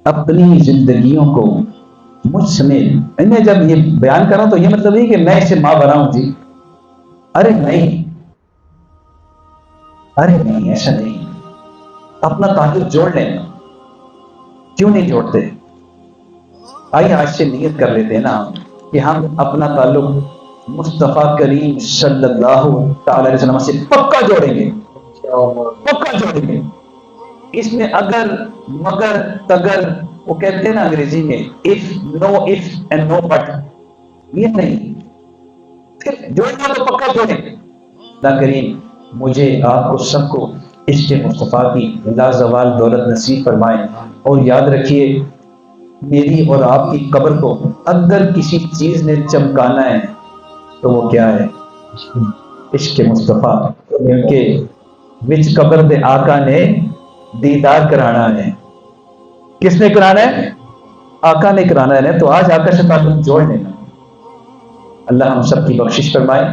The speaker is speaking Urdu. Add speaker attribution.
Speaker 1: اپنی زندگیوں کو مجھ سمیت، انہیں جب یہ بیان کرا تو یہ مطلب نہیں کہ میں اس سے ماں بنا ہوں جی، ارے نہیں، ارے نہیں، ایسا نہیں، اپنا تعلق جوڑ لینا، کیوں نہیں جوڑتے؟ آئیے آج سے نیت کر لیتے ہیں نا کہ ہم اپنا تعلق مصطفیٰ کریم صلی اللہ تعالی علیہ وسلم سے پکا جوڑیں گے، پکا جوڑیں گے۔ اس میں اگر مگر تگر، وہ کہتے ہیں نا انگریزی میں if, no if and no but, یہ نہیں، پھر جوڑنا تو پکا جوڑیں۔ اللہ کریم مجھے آپ کو سب کو عشق مصطفیٰ کی لازوال دولت نصیب فرمائے، اور یاد رکھیے میری اور آپ کی قبر کو اگر کسی چیز نے چمکانا ہے تو وہ کیا ہے؟ عشق مصطفیٰ، کیونکہ وچ قبر دے آقا نے دیدار کرانا ہے۔ کس نے کرانا ہے؟ آقا نے کرانا ہے، تو آج آقا سے تعلق جوڑ لینا۔ اللہ ہم سب کی بخشش فرمائے۔